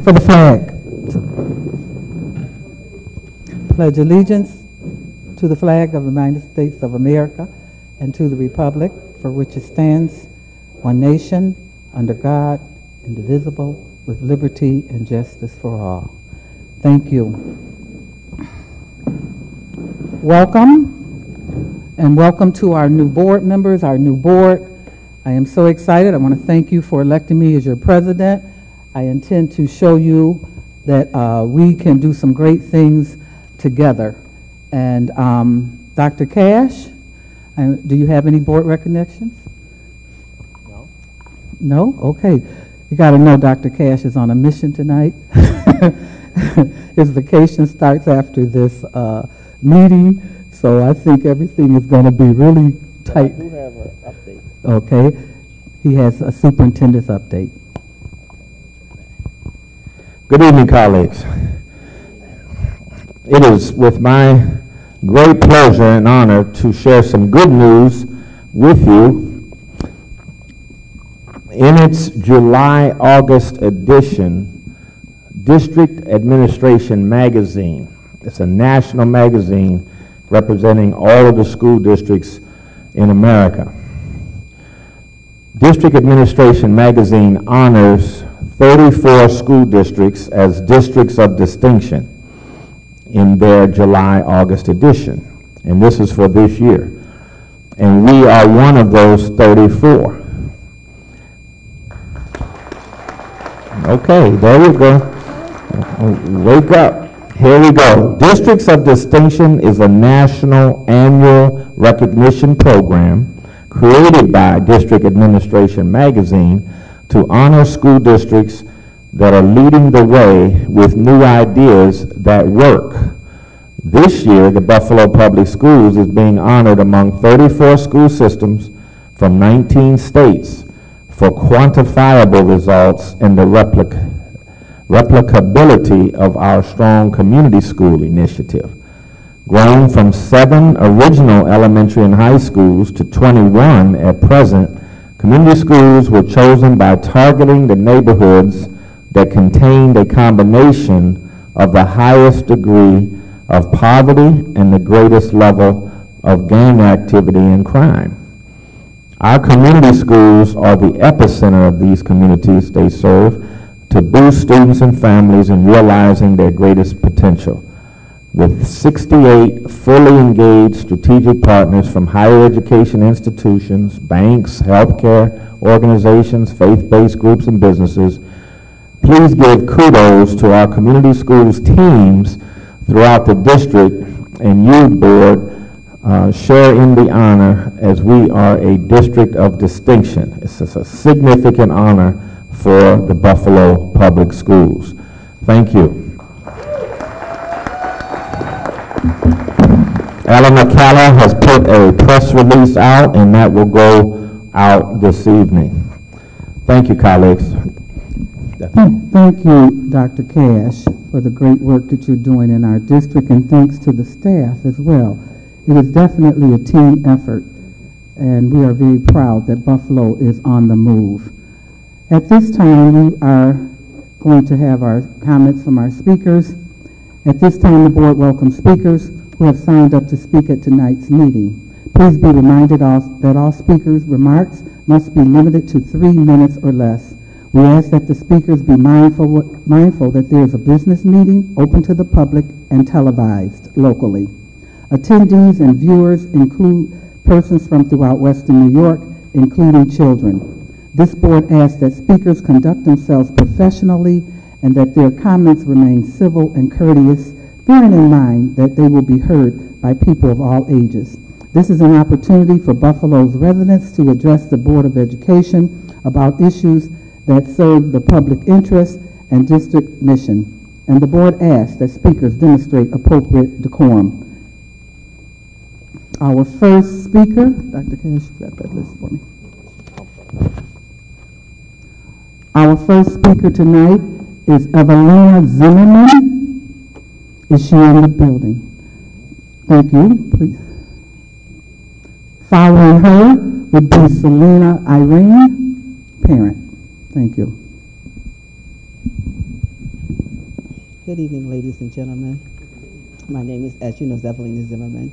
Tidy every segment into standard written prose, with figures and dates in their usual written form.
For the flag. Pledge allegiance to the flag of the United States of America and to the republic for which it stands, one nation, under God, indivisible, with liberty and justice for all. Thank you. Welcome, and welcome to our new board members, our new board. I am so excited. I want to thank you for electing me as your president. I intend to show you that we can do some great things together. And Dr. Cash, do you have any board recognitions? No. No? Okay. You got to know Dr. Cash is on a mission tonight. His vacation starts after this meeting, so I think everything is going to be really tight. I do have an update. Okay. He has a superintendent's update. Good evening, colleagues. It is with my great pleasure and honor to share some good news with you. In its July-August edition, District Administration Magazine, it's a national magazine representing all of the school districts in America. District Administration Magazine honors 34 school districts as districts of distinction in their July-August edition, and this is for this year. And we are one of those 34. Okay, there you go. Wake up. Here we go. Districts of Distinction is a national annual recognition program created by District Administration Magazine to honor school districts that are leading the way with new ideas that work. This year, the Buffalo Public Schools is being honored among 34 school systems from 19 states for quantifiable results in the replicability of our Strong Community School initiative. Grown from 7 original elementary and high schools to 21 at present, community schools were chosen by targeting the neighborhoods that contained a combination of the highest degree of poverty and the greatest level of gang activity and crime. Our community schools are the epicenter of these communities they serve to boost students and families in realizing their greatest potential. With 68 fully engaged strategic partners from higher education institutions, banks, healthcare organizations, faith-based groups, and businesses, please give kudos to our community schools teams throughout the district and youth board share in the honor as we are a district of distinction. It's a significant honor for the Buffalo Public Schools. Thank you. Ellen McCalla has put a press release out, and that will go out this evening. Thank you, colleagues. Thank you, Dr. Cash, for the great work that you're doing in our district, and thanks to the staff as well. It is definitely a team effort, and we are very proud that Buffalo is on the move. At this time, we are going to have our comments from our speakers. At this time, the board welcomes speakers who have signed up to speak at tonight's meeting. Please be reminded that all speakers' remarks must be limited to 3 minutes or less. We ask that the speakers be mindful that there is a business meeting open to the public and televised locally. Attendees and viewers include persons from throughout Western New York, including children. This board asks that speakers conduct themselves professionally and that their comments remain civil and courteous, bearing in mind that they will be heard by people of all ages. This is an opportunity for Buffalo's residents to address the Board of Education about issues that serve the public interest and district mission, and the board asks that speakers demonstrate appropriate decorum. Our first speaker, Dr. Cash, you got that list for me. Our first speaker tonight is Evelina Zimmerman. Is she in the building? Thank you, please. Following her would be Selena Irene, parent. Thank you. Good evening, ladies and gentlemen. My name is, as you know, Zevalina Zimmerman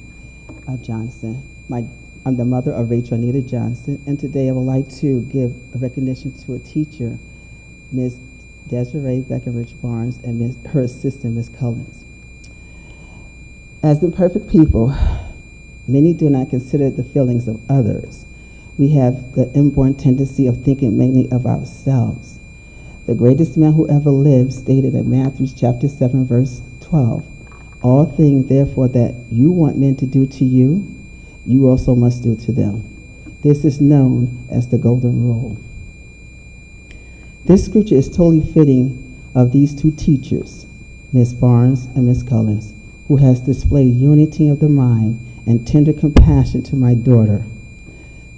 Johnson. I'm the mother of Rachel Anita Johnson, and today I would like to give a recognition to a teacher, Ms. Desiree Beckenridge Barnes, and her assistant, Ms. Cullins. As imperfect people, many do not consider the feelings of others. We have the inborn tendency of thinking mainly of ourselves. The greatest man who ever lived stated in Matthew chapter 7, verse 12, "All things, therefore, that you want men to do to you, you also must do to them." This is known as the golden rule. This scripture is totally fitting of these two teachers, Ms. Barnes and Ms. Cullins, who has displayed unity of the mind and tender compassion to my daughter.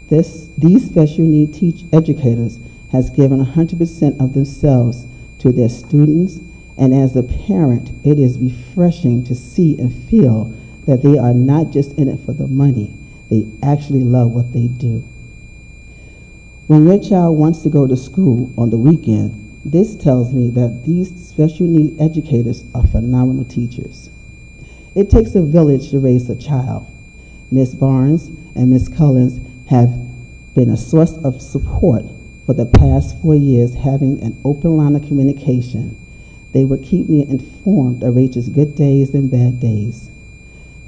These special need educators has given 100% of themselves to their students, and as a parent, it is refreshing to see and feel that they are not just in it for the money, they actually love what they do. When your child wants to go to school on the weekend, this tells me that these special need educators are phenomenal teachers. It takes a village to raise a child. Ms. Barnes and Ms. Cullins have been a source of support for the past 4 years, having an open line of communication. They would keep me informed of Rachel's good days and bad days.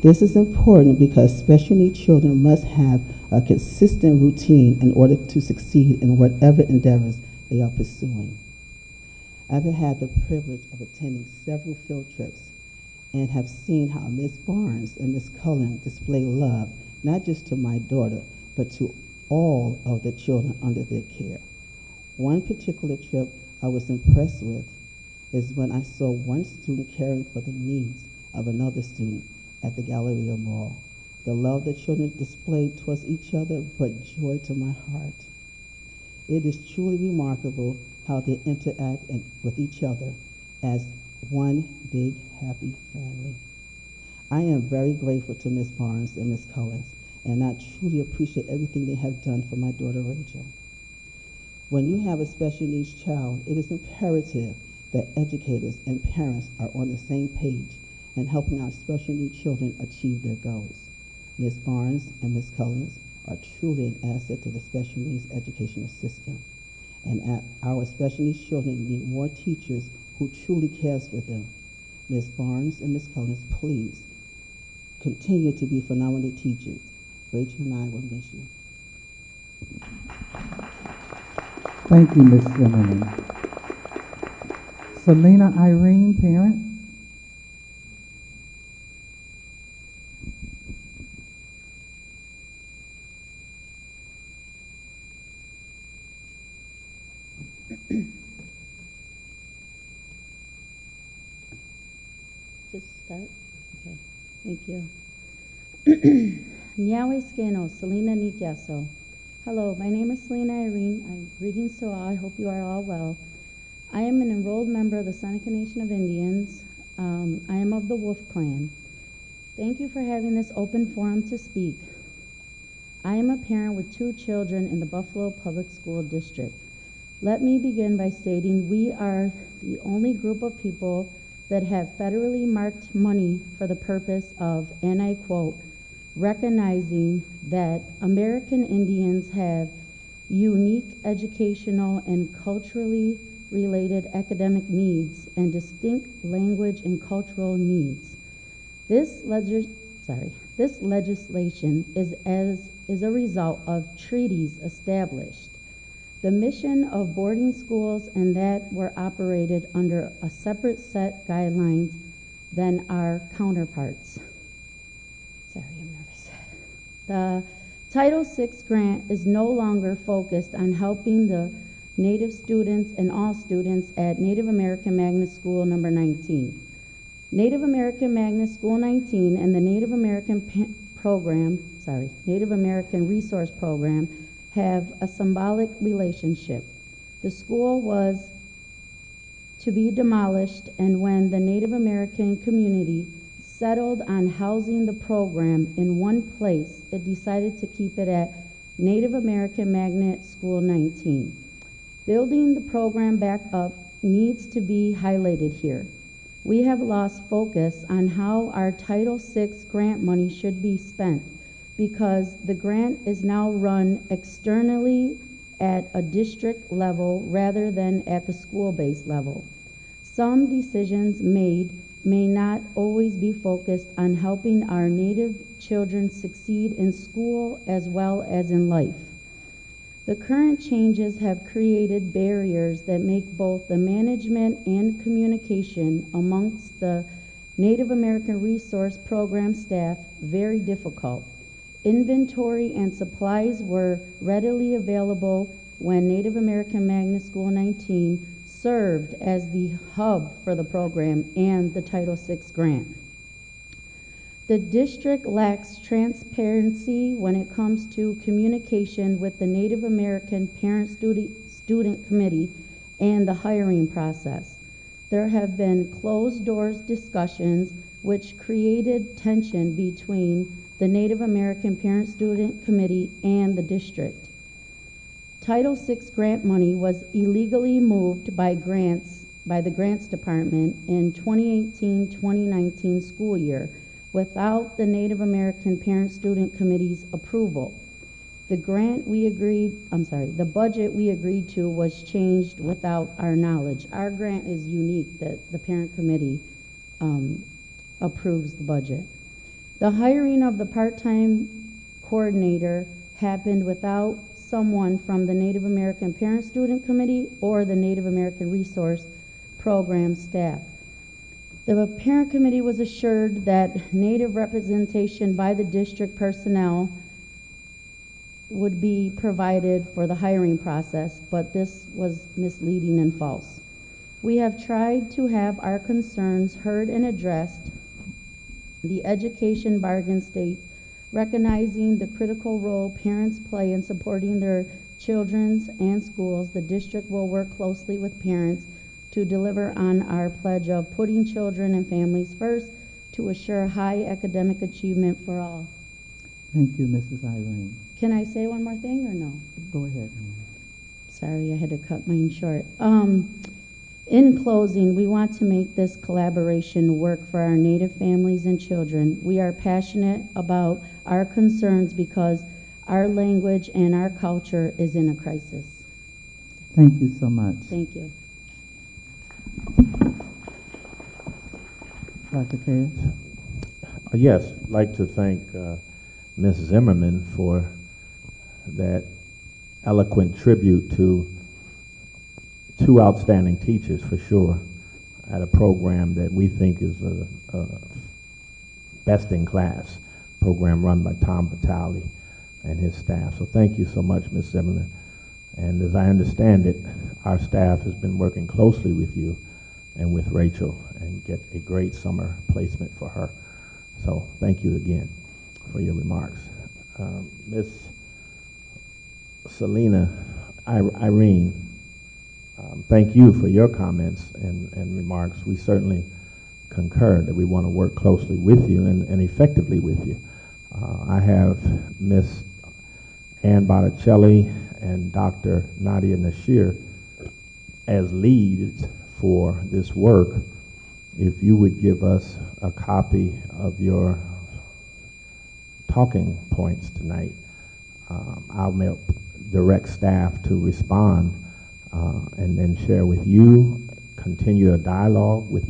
This is important because special needs children must have a consistent routine in order to succeed in whatever endeavors they are pursuing. I've had the privilege of attending several field trips and have seen how Ms. Barnes and Ms. Cullen display love, not just to my daughter, but to all of the children under their care. One particular trip I was impressed with is when I saw one student caring for the needs of another student at the Galleria Mall. The love the children displayed towards each other brought joy to my heart. It is truly remarkable how they interact with each other as one big happy family. I am very grateful to Ms. Barnes and Ms. Cullins, and I truly appreciate everything they have done for my daughter Rachel. When you have a special needs child, it is imperative that educators and parents are on the same page and helping our special needs children achieve their goals. Ms. Barnes and Ms. Cullins are truly an asset to the special needs educational system, and our special needs children need more teachers who truly cares for them. Ms. Barnes and Ms. Cullins, please continue to be phenomenal teachers. Rachel and I will miss you. Thank you, Ms. Zimmerman. Selena Irene, parent. Just start? Okay, thank you. Nyawe Scano, Selena Nikiaso. Hello, my name is Selena Irene. Greetings to all. I hope you are all well. I am an enrolled member of the Seneca Nation of Indians. I am of the Wolf Clan. Thank you for having this open forum to speak. I am a parent with 2 children in the Buffalo Public School District. Let me begin by stating we are the only group of people that have federally marked money for the purpose of, and I quote, recognizing that American Indians have unique educational and culturally related academic needs and distinct language and cultural needs. This legislation is a result of treaties established. The mission of boarding schools and that were operated under a separate set guidelines than our counterparts. Sorry, I'm nervous. The Title VI grant is no longer focused on helping the Native students and all students at Native American Magnet School number 19. Native American Magnet School 19 and the Native American Native American Resource Program have a symbolic relationship. The school was to be demolished, and when the Native American community settled on housing the program in one place, it decided to keep it at Native American Magnet School 19. Building the program back up needs to be highlighted here. We have lost focus on how our Title VI grant money should be spent because the grant is now run externally at a district level rather than at the school-based level. Some decisions made may not always be focused on helping our Native children succeed in school as well as in life. The current changes have created barriers that make both the management and communication amongst the Native American Resource Program staff very difficult. Inventory and supplies were readily available when Native American Magnet School 19 served as the hub for the program and the Title VI grant. The district lacks transparency when it comes to communication with the Native American Parent-Student Committee and the hiring process. There have been closed-doors discussions which created tension between the Native American Parent-Student Committee and the district. Title VI grant money was illegally moved by the Grants Department in 2018-2019 school year without the Native American Parent-Student Committee's approval. The budget we agreed to was changed without our knowledge. Our grant is unique that the parent committee approves the budget. The hiring of the part-time coordinator happened without someone from the Native American Parent-Student Committee or the Native American Resource Program staff. The parent committee was assured that Native representation by the district personnel would be provided for the hiring process, but this was misleading and false. We have tried to have our concerns heard and addressed. The education bargain states, recognizing the critical role parents play in supporting their children's and schools, the district will work closely with parents to deliver on our pledge of putting children and families first to assure high academic achievement for all. Thank you, Mrs. Irene. Can I say one more thing or no? Go ahead. Sorry, I had to cut mine short. In closing, we want to make this collaboration work for our Native families and children. We are passionate about our concerns because our language and our culture is in a crisis. Thank you so much. Thank you. Dr. Cash? Yes, I'd like to thank Ms. Zimmerman for that eloquent tribute to two outstanding teachers, for sure, at a program that we think is a best-in-class program run by Tom Vitale and his staff. So thank you so much, Ms. Zimmerman. And as I understand it, our staff has been working closely with you and with Rachel and get a great summer placement for her. So thank you again for your remarks. Ms. Selena Irene, thank you for your comments and remarks. We certainly concur that we want to work closely with you and effectively with you. I have Ms. Ann Botticelli and Dr. Nadia Nashir as leads for this work. If you would give us a copy of your talking points tonight, I'll direct staff to respond and then share with you, continue a dialogue with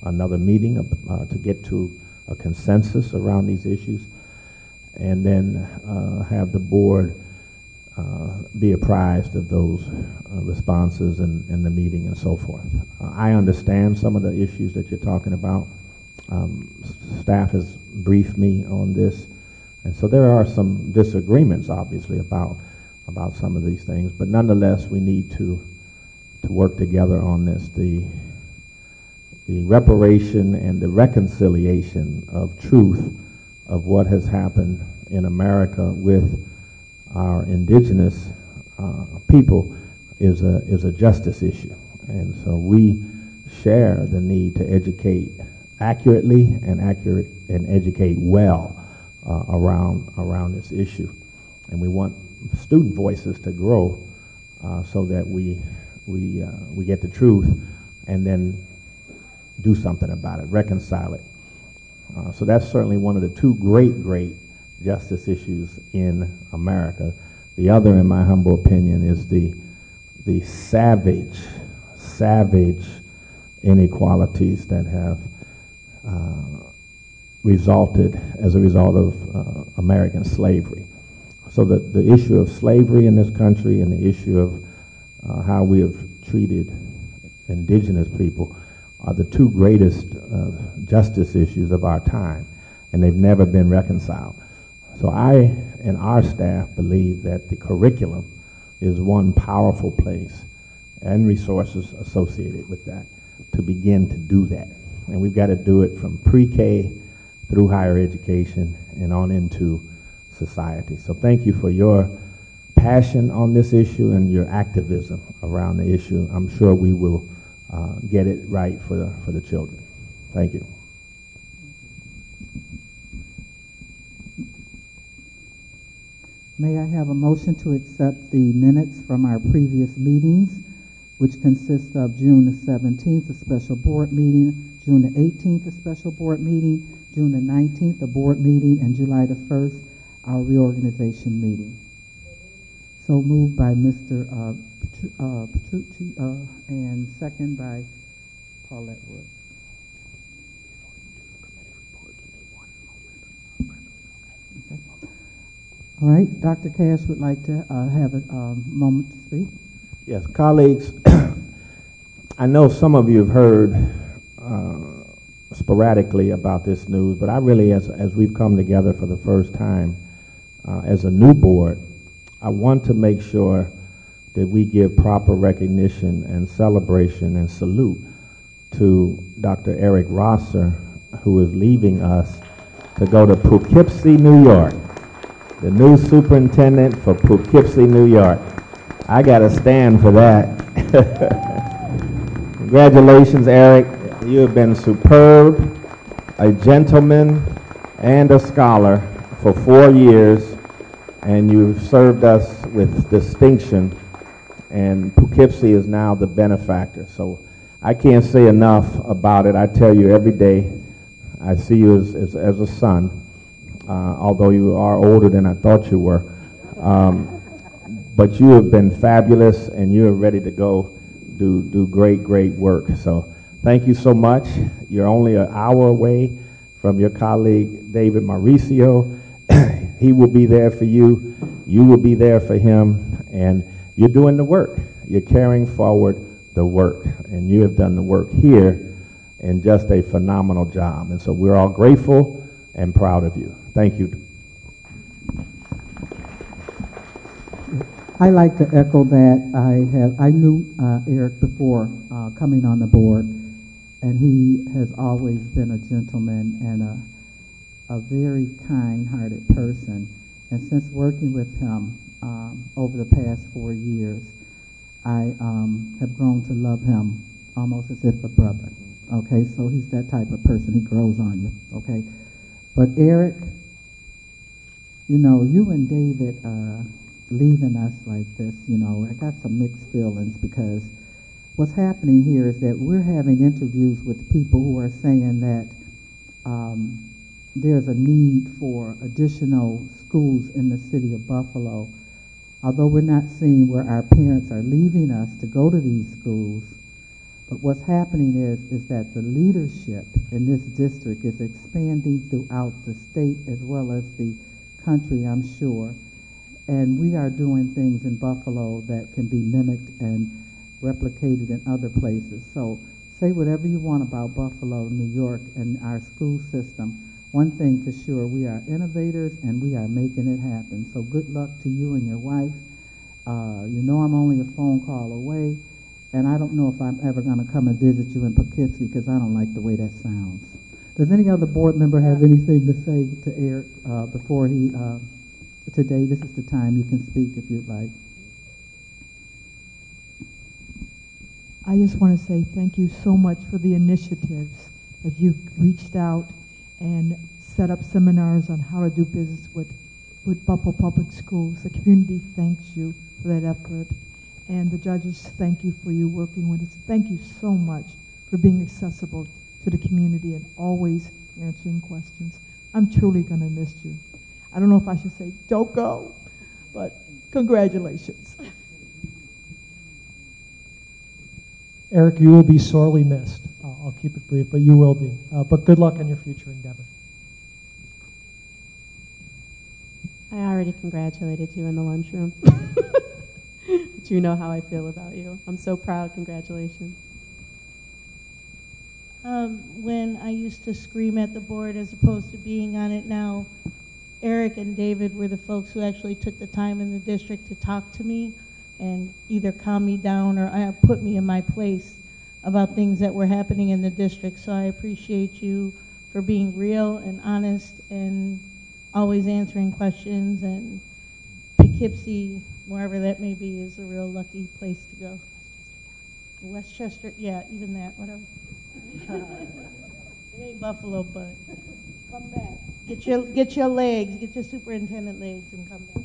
another meeting to get to a consensus around these issues, and then have the board be apprised of those responses and the meeting and so forth. I understand some of the issues that you're talking about. Staff has briefed me on this, and so there are some disagreements, obviously, about some of these things, but nonetheless, we need to work together on this. The reparation and the reconciliation of truth of what has happened in America with our indigenous people is a justice issue, and so we share the need to educate accurately and educate well around this issue, and we want student voices to grow so that we get the truth, and then do something about it, reconcile it. So that's certainly one of the two great justice issues in America. The other, in my humble opinion, is the savage inequalities that have resulted as a result of American slavery. So the issue of slavery in this country and the issue of how we have treated indigenous people are the two greatest justice issues of our time, and they've never been reconciled. So I and our staff believe that the curriculum is one powerful place and resources associated with that to begin to do that. And we've got to do it from pre-K through higher education and on into society. So thank you for your passion on this issue and your activism around the issue. I'm sure we will get it right for the children. Thank you. May I have a motion to accept the minutes from our previous meetings, which consist of June the 17th, a special board meeting, June the 18th, a special board meeting, June the 19th, a board meeting, and July the 1st, our reorganization meeting. So moved by Mr. Petrucci and second by Paulette Wood. All right, Dr. Cash would like to have a moment to speak. Yes, colleagues, I know some of you have heard sporadically about this news, but I really, as we've come together for the first time as a new board, I want to make sure that we give proper recognition and celebration and salute to Dr. Eric Rosser, who is leaving us to go to Poughkeepsie, New York. The new superintendent for Poughkeepsie, New York. I got to stand for that. Congratulations, Eric. You have been superb, a gentleman, and a scholar for 4 years, and you've served us with distinction, and Poughkeepsie is now the benefactor. So I can't say enough about it. I tell you every day, I see you as a son. Although you are older than I thought you were. But you have been fabulous, and you are ready to go do great work. So thank you so much. You're only an hour away from your colleague, David Mauricio. He will be there for you. You will be there for him. And you're doing the work. You're carrying forward the work. And you have done the work here in just a phenomenal job. And so we're all grateful and proud of you. Thank you. I like to echo that. I knew Eric before coming on the board, and he has always been a gentleman and a very kind-hearted person. And since working with him over the past 4 years, I have grown to love him almost as if a brother. Okay, so he's that type of person. He grows on you. Okay, but Eric, you know, you and David leaving us like this, you know, I got some mixed feelings, because what's happening here is that we're having interviews with people who are saying that there's a need for additional schools in the city of Buffalo. Although we're not seeing where our parents are leaving us to go to these schools, but what's happening is that the leadership in this district is expanding throughout the state as well as the country, I'm sure. And we are doing things in Buffalo that can be mimicked and replicated in other places. So say whatever you want about Buffalo, New York, and our school system. One thing for sure, we are innovators and we are making it happen. So good luck to you and your wife. You know I'm only a phone call away, and I don't know if I'm ever going to come and visit you in Poughkeepsie, because I don't like the way that sounds. Does any other board member have anything to say to Eric before he, today? This is the time you can speak if you'd like. I just want to say thank you so much for the initiatives that you've reached out and set up seminars on how to do business with Buffalo Public Schools. The community thanks you for that effort, and the judges thank you for you working with us. Thank you so much for being accessible to the community and always answering questions. I'm truly going to miss you. I don't know if I should say don't go, but congratulations. Eric, you will be sorely missed. I'll keep it brief, but you will be. But good luck in your future endeavor. I already congratulated you in the lunchroom. But you know how I feel about you. I'm so proud. Congratulations. When I used to scream at the board as opposed to being on it now, Eric and David were the folks who actually took the time in the district to talk to me and either calm me down or put me in my place about things that were happening in the district. So I appreciate you for being real and honest and always answering questions. And Poughkeepsie, wherever that may be, is a real lucky place to go. Westchester, yeah, even that, whatever. It ain't Buffalo, but come back. Get your legs, get your superintendent legs, and come back.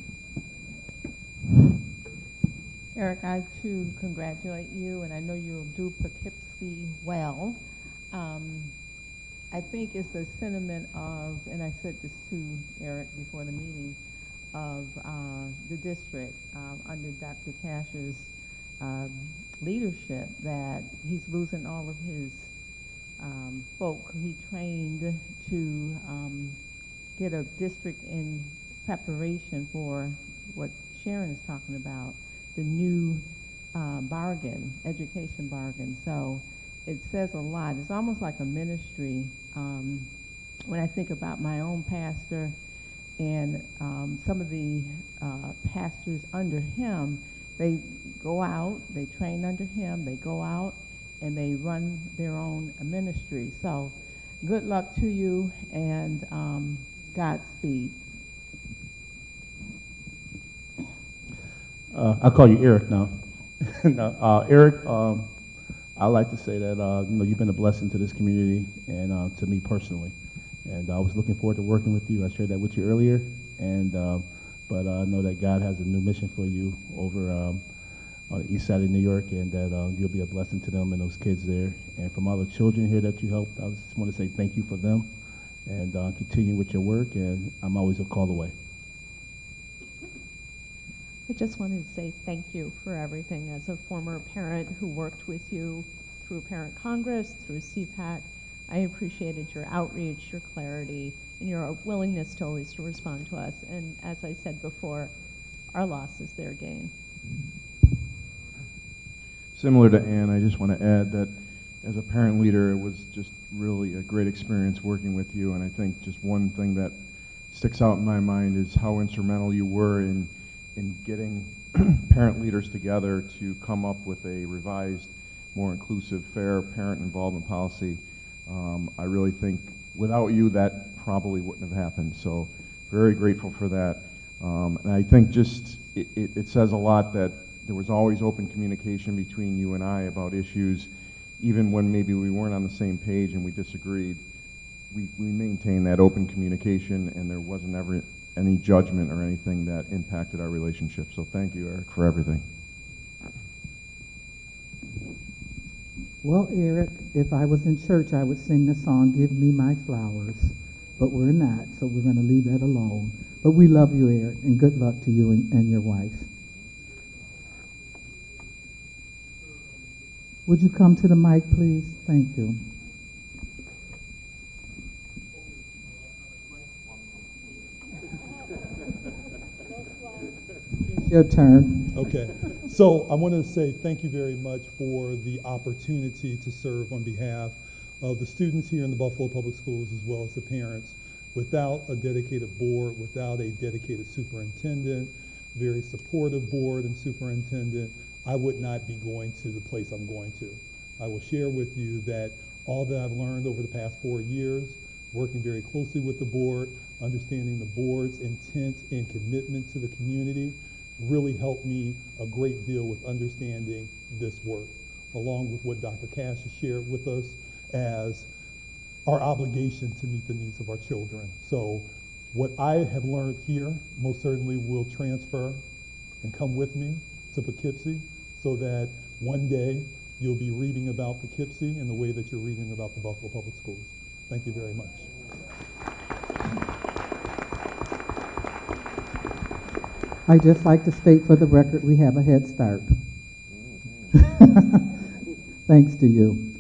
Eric, I too congratulate you, and I know you'll do Poughkeepsie well. I think it's a sentiment of, and I said this to Eric before the meeting, of the district under Dr. Cash's leadership, that he's losing all of his folk he trained to get a district in preparation for what Sharon is talking about, the new education bargain. So it says a lot. It's almost like a ministry. When I think about my own pastor and some of the pastors under him, they go out, they train under him, they go out, and they run their own ministry. So good luck to you, and Godspeed. I call you Eric now. No, Eric, I like to say that you've been a blessing to this community and to me personally. And I was looking forward to working with you. I shared that with you earlier, and but I know that God has a new mission for you over on the east side of New York, and that you'll be a blessing to them and those kids there. And from all the children here that you helped, I just want to say thank you for them, and continue with your work. And I'm always a call away. I just wanted to say thank you for everything. As a former parent who worked with you through Parent Congress, through CPAC, I appreciated your outreach, your clarity, and your willingness to always respond to us. And as I said before, our loss is their gain. Similar to Ann, I just want to add that as a parent leader, it was just really a great experience working with you. And I think just one thing that sticks out in my mind is how instrumental you were in getting parent leaders together to come up with a revised, more inclusive, fair parent involvement policy. I really think without you, that probably wouldn't have happened. So very grateful for that. And I think just it says a lot that there was always open communication between you and I about issues, even when maybe we weren't on the same page and we disagreed. We maintained that open communication, and there wasn't ever any judgment or anything that impacted our relationship. So thank you, Eric, for everything. Well, Eric, if I was in church, I would sing the song, "Give Me My Flowers," but we're not, so we're going to leave that alone. But we love you, Eric, and good luck to you and your wife. Would you come to the mic, please? Thank you. It's your turn. Okay. So I wanted to say thank you very much for the opportunity to serve on behalf of the students here in the Buffalo Public Schools as well as the parents. Without a dedicated board, without a dedicated superintendent, very supportive board and superintendent, I would not be going to the place I'm going to. I will share with you that all that I've learned over the past 4 years, working very closely with the board, understanding the board's intent and commitment to the community, really helped me a great deal with understanding this work, along with what Dr. Cash has shared with us as our obligation to meet the needs of our children. So what I have learned here most certainly will transfer and come with me to Poughkeepsie, so that one day you'll be reading about Poughkeepsie in the way that you're reading about the Buffalo Public Schools. Thank you very much. I'd just like to state for the record, we have a head start. Thanks to you.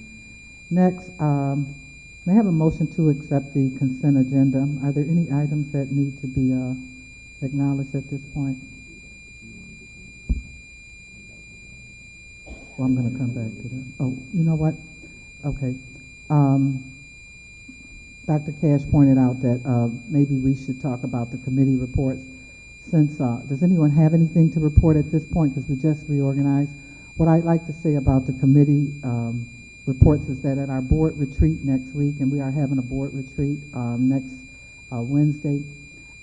Next, may I have a motion to accept the consent agenda? Are there any items that need to be acknowledged at this point? Well, I'm going to come back to that. Oh, you know what? Okay. Dr. Cash pointed out that maybe we should talk about the committee reports. Since, does anyone have anything to report at this point? Because we just reorganized. What I'd like to say about the committee reports is that at our board retreat next week, and we are having a board retreat next Wednesday,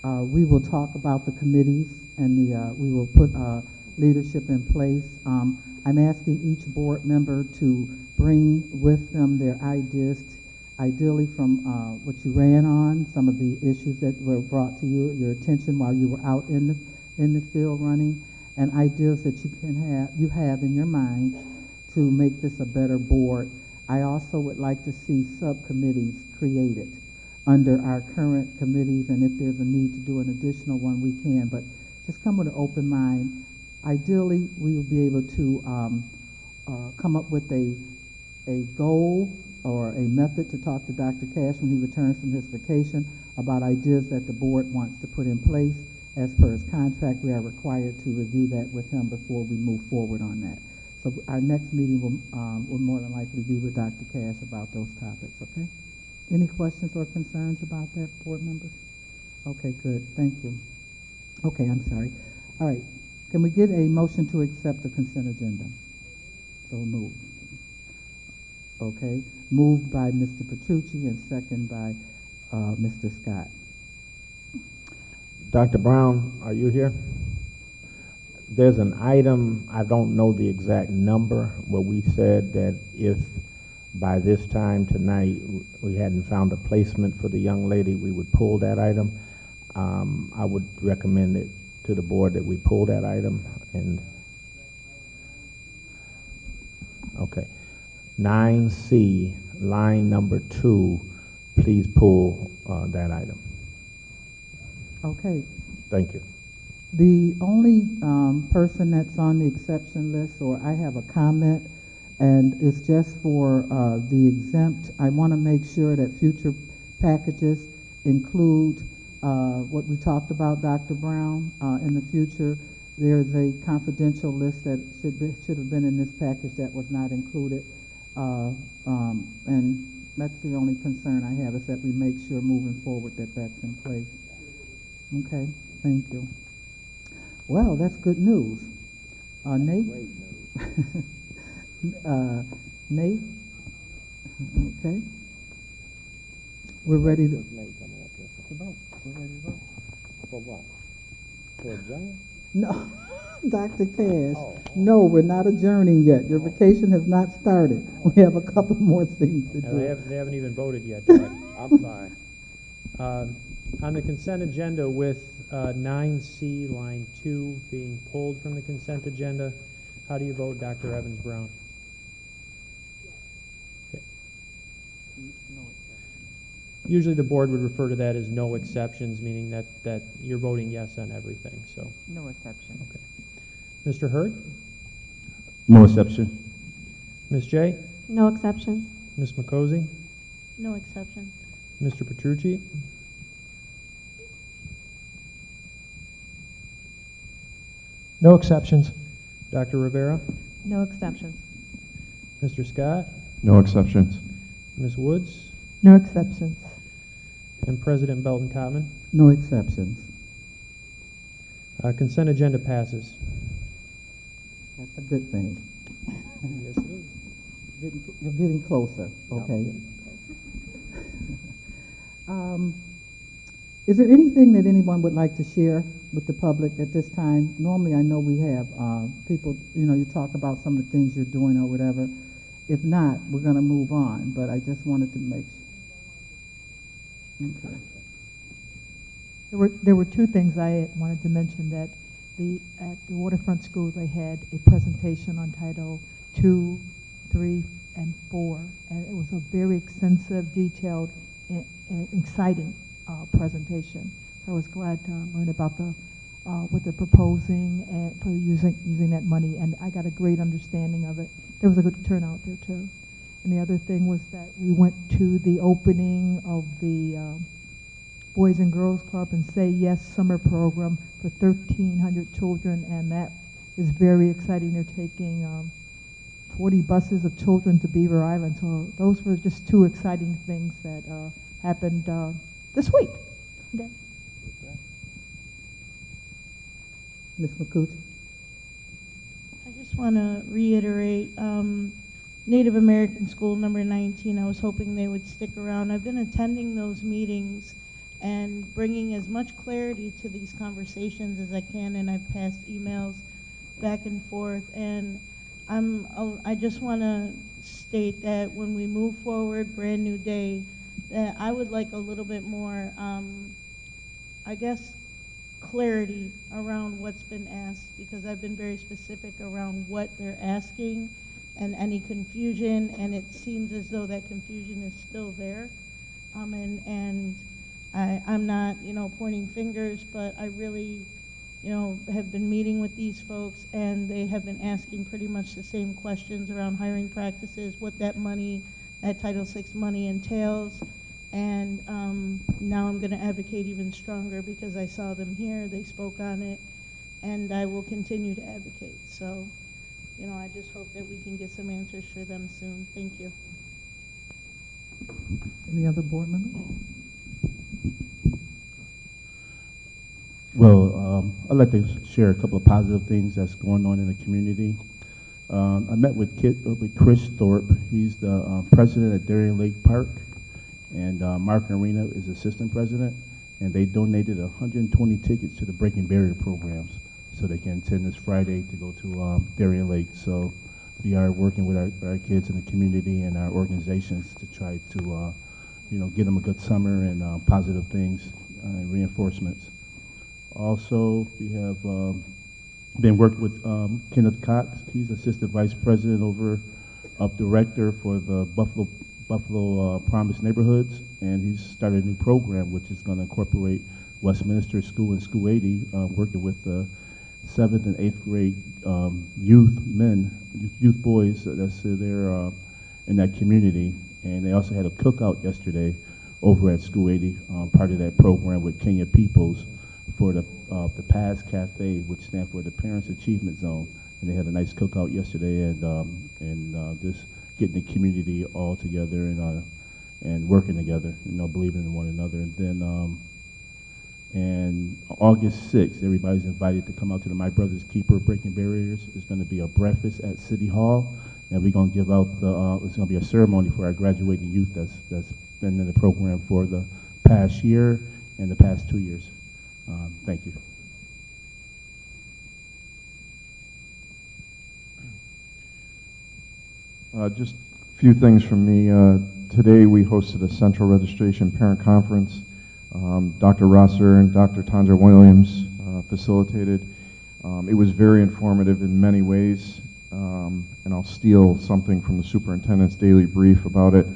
we will talk about the committees and we will put leadership in place. I'm asking each board member to bring with them their ideas, ideally from what you ran on, some of the issues that were brought to your attention while you were out in the field running, and ideas that you have in your mind to make this a better board. I also would like to see subcommittees created under our current committees, and if there's a need to do an additional one, we can, but just come with an open mind. Ideally, we will be able to come up with a goal or a method to talk to Dr. Cash when he returns from his vacation about ideas that the board wants to put in place. As per his contract, we are required to review that with him before we move forward on that. So our next meeting will more than likely be with Dr. Cash about those topics, okay? Any questions or concerns about that, board members? Okay, good. Thank you. Okay, I'm sorry. All right. Can we get a motion to accept the consent agenda? So moved. Okay. Moved by Mr. Petrucci and second by Mr. Scott. Dr. Brown, are you here? There's an item, I don't know the exact number, where we said that if by this time tonight we hadn't found a placement for the young lady, we would pull that item. I would recommend it to the board that we pull that item. And okay, 9C, line number 2, please pull that item. Okay. Thank you. The only person that's on the exception list, or I have a comment, and it's just for the exempt. I want to make sure that future packages include what we talked about, Dr. Brown. In the future, there's a confidential list that should have been in this package that was not included, and that's the only concern I have, is that we make sure moving forward that that's in place. Okay, thank you. Well, that's good news. Nate? Nate? Okay. We're ready to... For what? For adjourn? No, Dr. Cash. No, we're not adjourning yet. Your vacation has not started. We have a couple more things to do. They haven't even voted yet, Doug. I'm sorry. On the consent agenda with 9C, line 2, being pulled from the consent agenda, how do you vote, Dr. Evans-Brown? Okay. Usually the board would refer to that as no exceptions, meaning that you're voting yes on everything. So No exception. Okay. Mr. Hurd? No exception. Ms. J? No exceptions. Ms. McCosey? No exception. Mr. Petrucci? No exceptions. Dr. Rivera? No exceptions. Mr. Scott? No exceptions. Ms. Woods? No exceptions. And President Belton Cottman? No exceptions. Consent agenda passes. That's a good thing. Yes, it is. You're getting closer, okay. Is there anything that anyone would like to share with the public at this time? Normally, I know we have people, you talk about some of the things you're doing or whatever. If not, we're going to move on, but I just wanted to make sure. Okay. There were two things I wanted to mention. That at the Waterfront School, they had a presentation on Title II 3, and 4. And it was a very extensive, detailed, and exciting presentation. So I was glad to learn about what they're proposing and for using that money, and I got a great understanding of it. There was a good turnout there too. And the other thing was that we went to the opening of the Boys and Girls Club and Say Yes summer program for 1,300 children, and that is very exciting. They're taking 40 buses of children to Beaver Island. So those were just two exciting things that happened this week. Okay. Ms. McCoochie? I just want to reiterate Native American School number 19. I was hoping they would stick around. I've been attending those meetings and bringing as much clarity to these conversations as I can, and I've passed emails back and forth. And I just want to state that when we move forward, brand new day, that I would like a little bit more, I guess, clarity around what's been asked, because I've been very specific around what they're asking and any confusion, and it seems as though that confusion is still there. And I'm not, pointing fingers, but I really, have been meeting with these folks, and they have been asking pretty much the same questions around hiring practices, what that money, that Title VI money entails. And now I'm going to advocate even stronger because I saw them here, they spoke on it, and I will continue to advocate. So, I just hope that we can get some answers for them soon. Thank you. Any other board members? Well, I'd like to share a couple of positive things that's going on in the community. I met with Chris Thorpe. He's the president at Darien Lake Park, and Mark Arena is assistant president, and they donated 120 tickets to the Breaking Barrier programs so they can attend this Friday to go to Darien Lake. So we are working with our kids in the community and our organizations to try to give them a good summer and positive things and reinforcements. Also, we have been working with Kenneth Cox. He's assistant vice president of director for the Buffalo Promise Neighborhoods, and he's started a new program which is going to incorporate Westminster School and School 80, working with the 7th and 8th grade youth boys that's there in that community. And they also had a cookout yesterday over at School 80, part of that program with Kenya Peoples for the PAS Cafe, which stands for the Parents Achievement Zone. And they had a nice cookout yesterday, and just getting the community all together and working together, believing in one another. And then and August 6th, everybody's invited to come out to the My Brother's Keeper Breaking Barriers. It's going to be a breakfast at City Hall, and we're going to give out it's going to be a ceremony for our graduating youth that's been in the program for the past year and the past 2 years. Thank you. Just a few things from me. Today we hosted a central registration parent conference. Dr. Rosser and Dr. Tandra Williams facilitated. It was very informative in many ways, and I'll steal something from the superintendent's daily brief about it.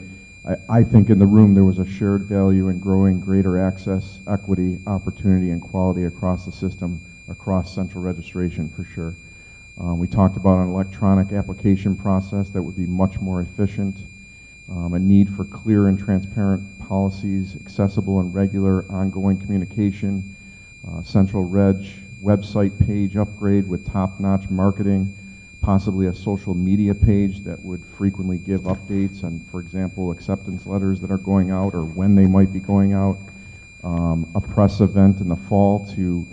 I think in the room there was a shared value in growing greater access, equity, opportunity, and quality across the system, across central registration for sure. We talked about an electronic application process that would be much more efficient, a need for clear and transparent policies, accessible and regular ongoing communication, Central Reg website page upgrade with top-notch marketing, possibly a social media page that would frequently give updates on, for example, acceptance letters that are going out or when they might be going out, a press event in the fall to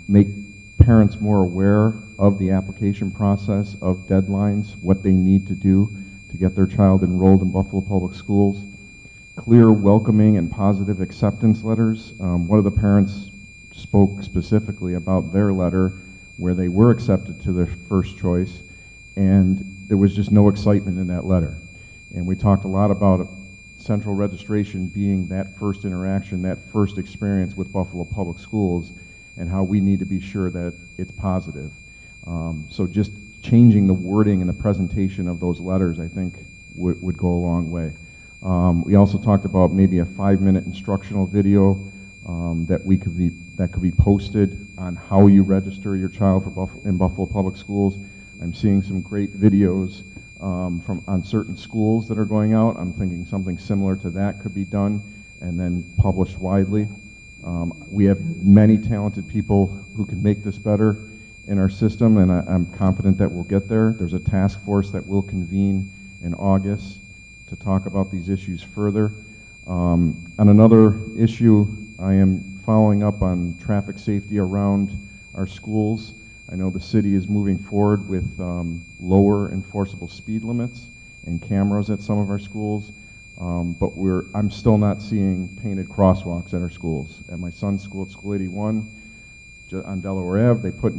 make parents more aware of the application process, of deadlines, what they need to do to get their child enrolled in Buffalo Public Schools, clear, welcoming, and positive acceptance letters. One of the parents spoke specifically about their letter where they were accepted to their first choice, and there was just no excitement in that letter. And we talked a lot about central registration being that first interaction, that first experience with Buffalo Public Schools, and how we need to be sure that it's positive. So just changing the wording and the presentation of those letters, I think, would go a long way. We also talked about maybe a 5-minute instructional video that could be posted on how you register your child in Buffalo Public Schools. I'm seeing some great videos on certain schools that are going out. I'm thinking something similar to that could be done and then published widely. We have many talented people who can make this better in our system, and I'm confident that we'll get there. There's a task force that will convene in August to talk about these issues further. On another issue, I am following up on traffic safety around our schools. I know the city is moving forward with lower enforceable speed limits and cameras at some of our schools, but I'm still not seeing painted crosswalks at our schools. At my son's school, at School 81, on Delaware Ave, they put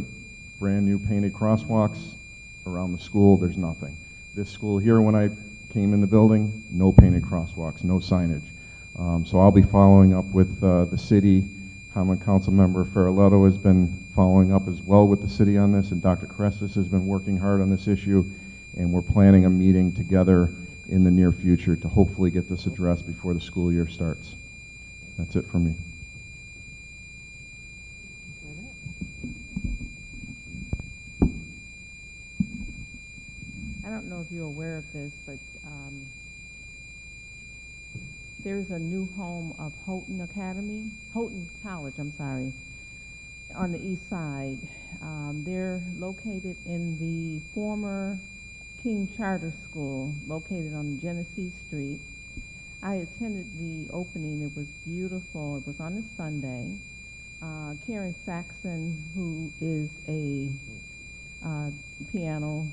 brand new painted crosswalks around the school. There's nothing. This school here, when I came in the building, no painted crosswalks, no signage. So I'll be following up with the city. Common Council Member Farrelletto has been following up as well with the city on this, and Dr. Crestis has been working hard on this issue, and we're planning a meeting together in the near future to hopefully get this addressed before the school year starts. That's it for me. I don't know if you're aware of this, but there's a new home of Houghton College, on the east side. They're located in the former King Charter School, located on Genesee Street. I attended the opening. It was beautiful. It was on a Sunday. Karen Saxon, who is a piano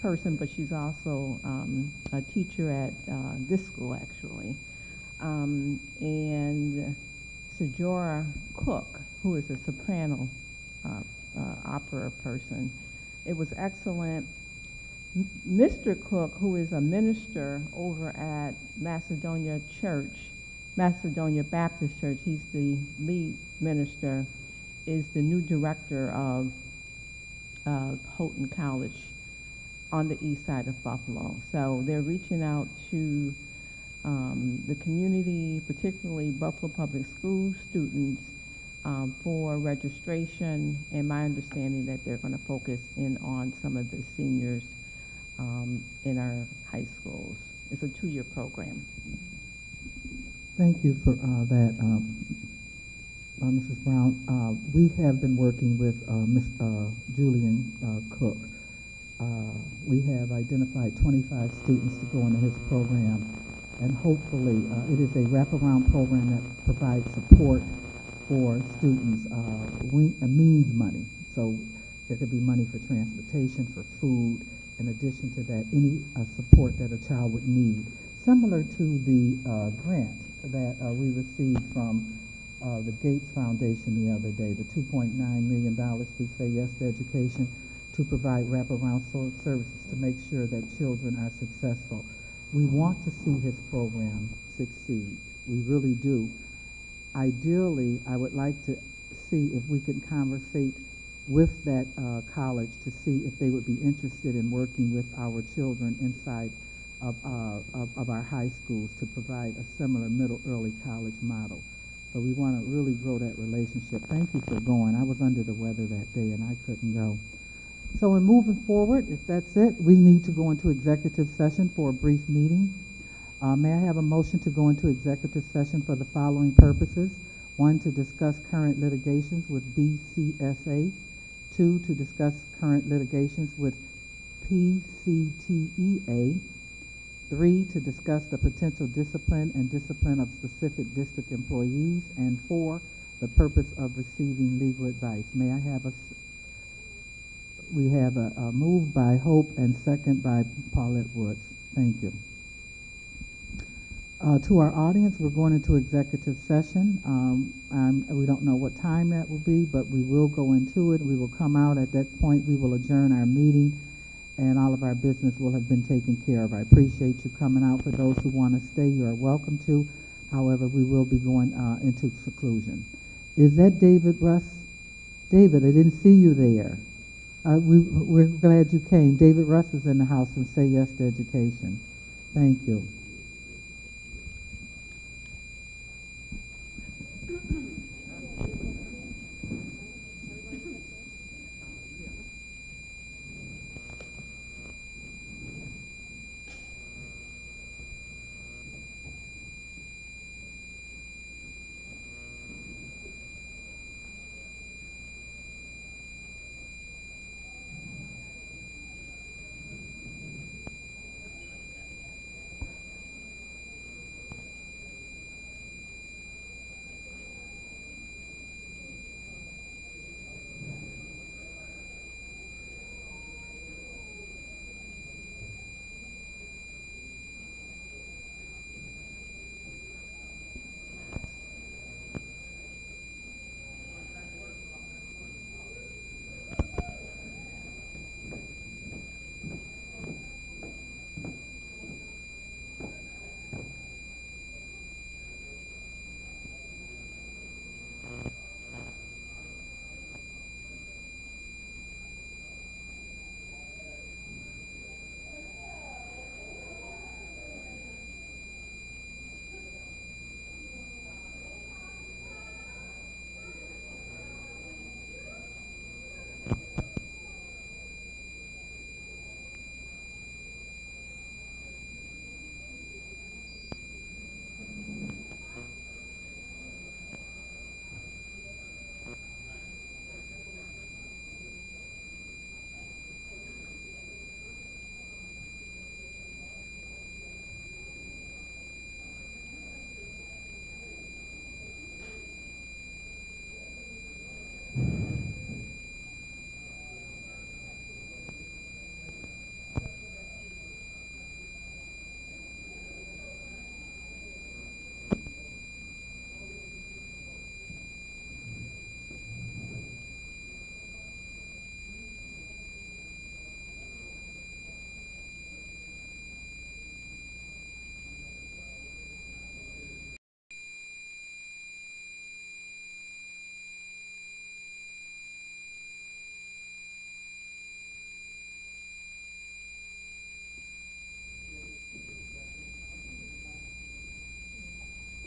person, but she's also a teacher at this school, actually. And Sejora Cook, who is a soprano opera person. It was excellent. Mr. Cook, who is a minister over at Macedonia Baptist Church, he's the lead minister, is the new director of Houghton College on the east side of Buffalo. So they're reaching out to the community, particularly Buffalo Public School students, for registration, and my understanding that they're going to focus in on some of the seniors in our high schools. It's a 2-year program. Thank you for that, Mrs. Brown. We have been working with Ms. Julian Cook. We have identified 25 students to go into his program, and hopefully it is a wraparound program that provides support for students, means money. So there could be money for transportation, for food. In addition to that, any support that a child would need. Similar to the grant that we received from the Gates Foundation the other day, the $2.9 million through Say Yes to Education, to provide wraparound services to make sure that children are successful. We want to see his program succeed. We really do. Ideally, I would like to see if we can conversate with that college to see if they would be interested in working with our children inside of our high schools to provide a similar middle early college model. So we want to really grow that relationship. Thank you for going. I was under the weather that day and I couldn't go. So in moving forward, if that's it, we need to go into executive session for a brief meeting. May I have a motion to go into executive session for the following purposes? 1, to discuss current litigations with BCSA. 2, to discuss current litigations with PCTEA. 3, to discuss the potential discipline and discipline of specific district employees. And 4, the purpose of receiving legal advice. May I have we have a move by Hope and second by Paulette Woods. Thank you. To our audience, we're going into executive session. We don't know what time that will be, but we will go into it. We will come out at that point. We will adjourn our meeting, and all of our business will have been taken care of. I appreciate you coming out. For those who want to stay, you are welcome to. However, we will be going into seclusion. Is that David Russ? David, I didn't see you there. We're glad you came. David Russ is in the house from Say Yes to Education. Thank you.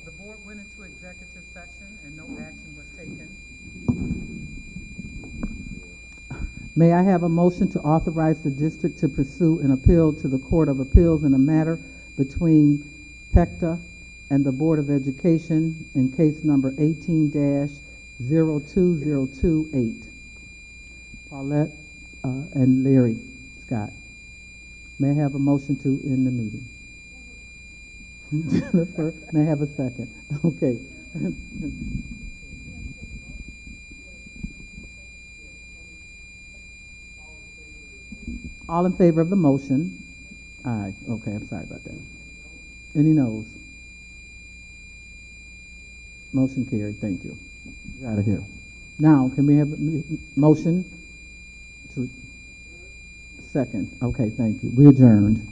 The board went into executive session and no action was taken. May I have a motion to authorize the district to pursue an appeal to the Court of Appeals in a matter between PECTA and the Board of Education in case number 18-02028. Paulette and Larry Scott. May I have a motion to end the meeting? Jennifer, may I have a second? Okay. All in favor of the motion? Aye. Okay, I'm sorry about that. Any noes? Motion carried. Thank you. Get out of here. Now, can we have a motion to second? Okay, thank you. We adjourned.